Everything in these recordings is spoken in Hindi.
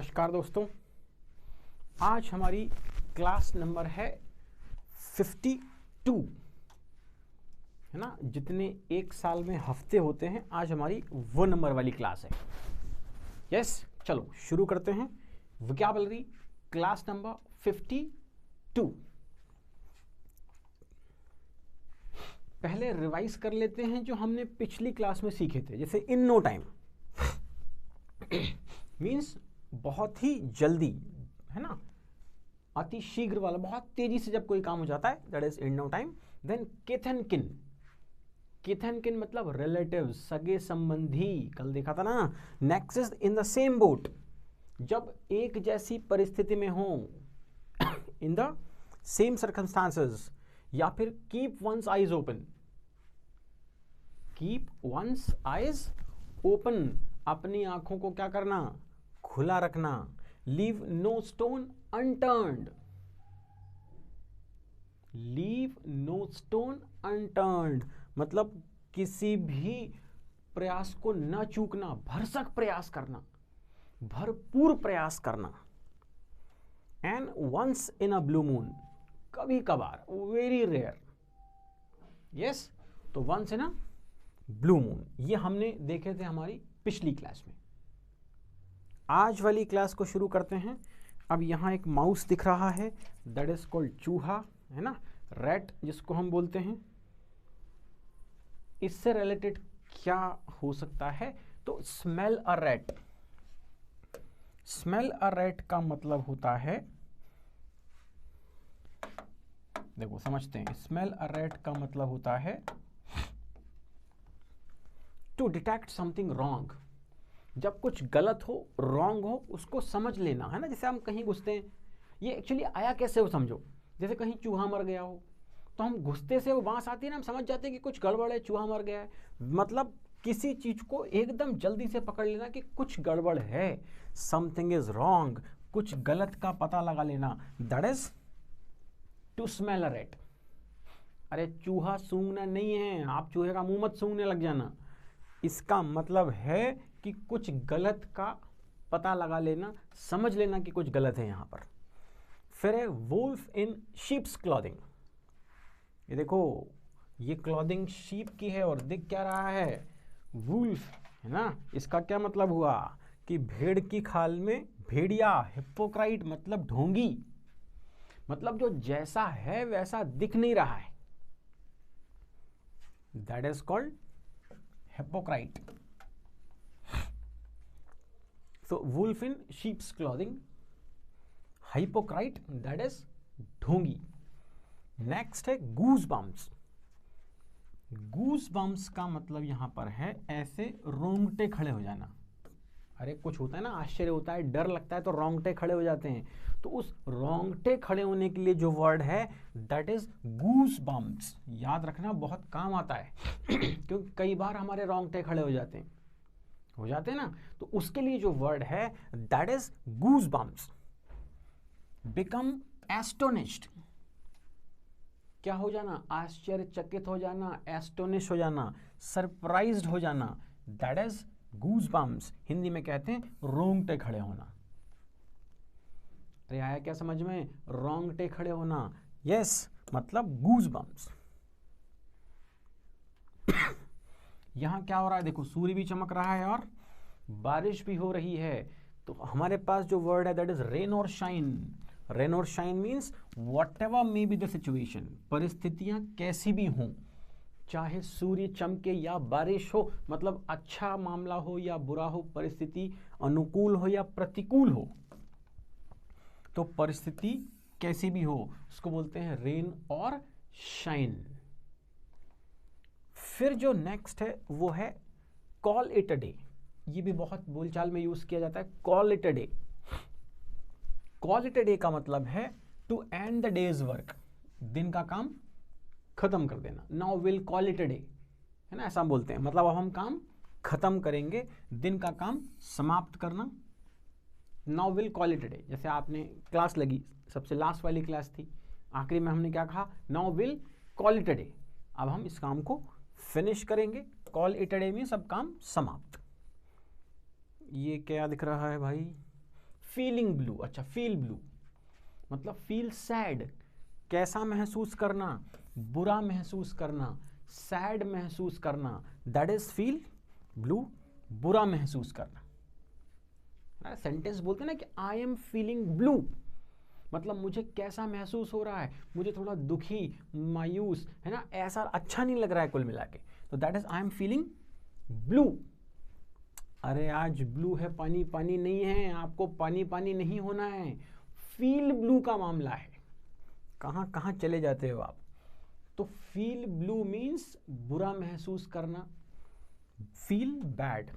नमस्कार दोस्तों, आज हमारी क्लास नंबर है 52 है ना। जितने एक साल में हफ्ते होते हैं आज हमारी वो नंबर वाली क्लास है। यस, चलो शुरू करते हैं। Vocabulary class number 52। पहले रिवाइज कर लेते हैं जो हमने पिछली क्लास में सीखे थे। जैसे इन नो टाइम मीन्स बहुत ही जल्दी, है ना, अति शीघ्र वाला, बहुत तेजी से जब कोई काम हो जाता है, that is in no time. Then kith and kin, kith and किन मतलब रिलेटिव, सगे संबंधी, कल देखा था ना। Next is in the same boat, जब एक जैसी परिस्थिति में हो, इन द सेम सर्कमस्टांसेस। या फिर keep one's eyes open, keep one's eyes open, अपनी आंखों को क्या करना, खुला रखना। Leave no stone unturned, leave no stone unturned मतलब किसी भी प्रयास को न चूकना, भरसक प्रयास करना, भरपूर प्रयास करना। And once in a blue moon, कभी कभार, वेरी रेयर। यस, तो once in a blue moon, ये हमने देखे थे हमारी पिछली क्लास में। आज वाली क्लास को शुरू करते हैं। अब यहाँ एक माउस दिख रहा है, दैट इज कॉल्ड चूहा, है ना, रैट जिसको हम बोलते हैं। इससे रिलेटेड क्या हो सकता है, तो smell a rat. Smell a rat का मतलब होता है, देखो समझते हैं, स्मेल अ रैट का मतलब होता है टू डिटेक्ट समथिंग रॉन्ग। जब कुछ गलत हो, रॉन्ग हो, उसको समझ लेना, है ना। जैसे हम कहीं घुसते हैं, ये एक्चुअली आया कैसे हो समझो। जैसे कहीं चूहा मर गया हो तो हम घुसते से वो बांस आती है ना, हम समझ जाते हैं कि कुछ गड़बड़ है, चूहा मर गया है। मतलब किसी चीज को एकदम जल्दी से पकड़ लेना कि कुछ गड़बड़ है, समथिंग इज रॉन्ग, कुछ गलत का पता लगा लेना, that is to smell a rat. अरे चूहा सूंघना नहीं है, आप चूहे का मुंह मत सूंघने लग जाना। इसका मतलब है कि कुछ गलत का पता लगा लेना, समझ लेना कि कुछ गलत है यहां पर। फिर है वुल्फ इन शीप्स क्लॉथिंग। ये देखो, ये क्लॉथिंग शीप की है और दिख क्या रहा है, वुल्फ, है ना। इसका क्या मतलब हुआ कि भेड़ की खाल में भेड़िया, हिप्पोक्राइट मतलब ढोंगी, मतलब जो जैसा है वैसा दिख नहीं रहा है, that is called hypocrite. So wolf in sheep's clothing, hypocrite that is ढोंगी। नेक्स्ट है गूज बम्प्स। गूज बम्प्स का मतलब यहां पर है ऐसे रोंगटे खड़े हो जाना। अरे कुछ होता है ना, आश्चर्य होता है, डर लगता है तो रोंगटे खड़े हो जाते हैं, तो उस रोंगटे खड़े होने के लिए जो वर्ड है दैट इज गूज बम्प्स। याद रखना, बहुत काम आता है क्योंकि कई बार हमारे रोंगटे खड़े हो जाते हैं ना, तो उसके लिए जो वर्ड है that is goose bumps. Become astonished, क्या हो जाना, आश्चर्यचकित हो जाना, एस्टोनिश हो जाना, सरप्राइज्ड हो जाना, that is goose bumps. Hindi में कहते हैं रोंगटे खड़े होना। अरे आया क्या समझ में, रोंगटे खड़े होना, यस, मतलब गूज बम्प्स। यहां क्या हो रहा है, देखो सूर्य भी चमक रहा है और बारिश भी हो रही है, तो हमारे पास जो वर्ड है दैट इज रेन और शाइन। रेन और shine means what ever may be the situation, परिस्थितियां कैसी भी हों, चाहे सूर्य चमके या बारिश हो, मतलब अच्छा मामला हो या बुरा हो, परिस्थिति अनुकूल हो या प्रतिकूल हो, तो परिस्थिति कैसी भी हो उसको बोलते हैं रेन और शाइन। फिर जो नेक्स्ट है वो है कॉल इट अ डे। ये भी बहुत बोलचाल में यूज किया जाता है, call it a day. Call it a day का मतलब है to end the day's work, दिन का काम खत्म कर देना। Now will call it a day, है ना, ऐसा बोलते हैं, मतलब अब हम काम खत्म करेंगे, दिन का काम समाप्त करना। Now will call it a day, जैसे आपने क्लास लगी, सबसे लास्ट वाली क्लास थी, आखिरी में हमने क्या कहा, now will call it a day, अब हम इस काम को फिनिश करेंगे। कॉल इट अ डे में सब काम समाप्त। ये क्या दिख रहा है भाई, फीलिंग ब्लू, अच्छा फील ब्लू मतलब फील सैड, कैसा महसूस करना, बुरा महसूस करना, सैड महसूस करना, दैट इज फील ब्लू, बुरा महसूस करना। सेंटेंस बोलते हैं ना कि आई एम फीलिंग ब्लू, मतलब मुझे कैसा महसूस हो रहा है, मुझे थोड़ा दुखी, मायूस, है ना, ऐसा अच्छा नहीं लग रहा है कुल मिला के, तो that is I am feeling blue. अरे आज ब्लू है, पानी पानी नहीं है, आपको पानी पानी नहीं होना है, फील ब्लू का मामला है। कहां कहां चले जाते हो आप। तो फील ब्लू मीन्स बुरा महसूस करना, फील बैड।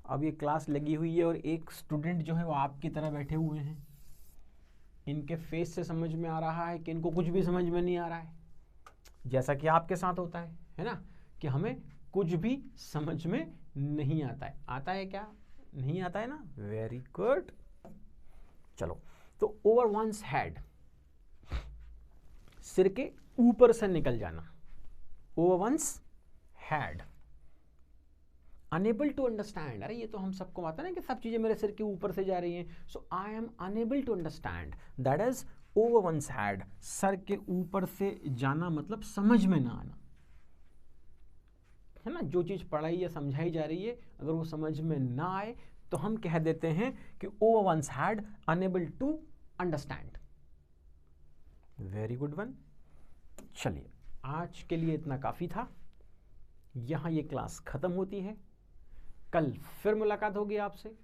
अब ये क्लास लगी हुई है और एक स्टूडेंट जो है वो आपकी तरह बैठे हुए हैं, इनके फेस से समझ में आ रहा है कि इनको कुछ भी समझ में नहीं आ रहा है, जैसा कि आपके साथ होता है ना, कि हमें कुछ भी समझ में नहीं आता है। आता है क्या? नहीं आता है ना, वेरी गुड। चलो, तो ओवर वंस हेड, सिर के ऊपर से निकल जाना, over one's head. Unable to understand, अरे ये तो हम सबको आता है ना कि सब चीजें मेरे सिर के ऊपर से जा रही हैं, so I am unable to understand, that is over one's head. सर के ऊपर से जाना मतलब समझ में ना आना, है ना, जो चीज पढ़ाई या समझाई जा रही है अगर वो समझ में ना आए तो हम कह देते हैं कि over one's head, unable to understand. Very good one. चलिए, आज के लिए इतना काफी था, यहां ये क्लास खत्म होती है। कल फिर मुलाकात होगी आपसे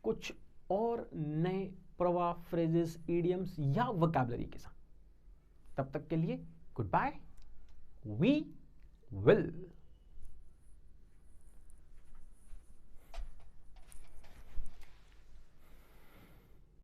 कुछ और नए प्रवाह, फ्रेजेस, इडियम्स या वोकैबुलरी के साथ। तब तक के लिए गुड बाय, वी विल।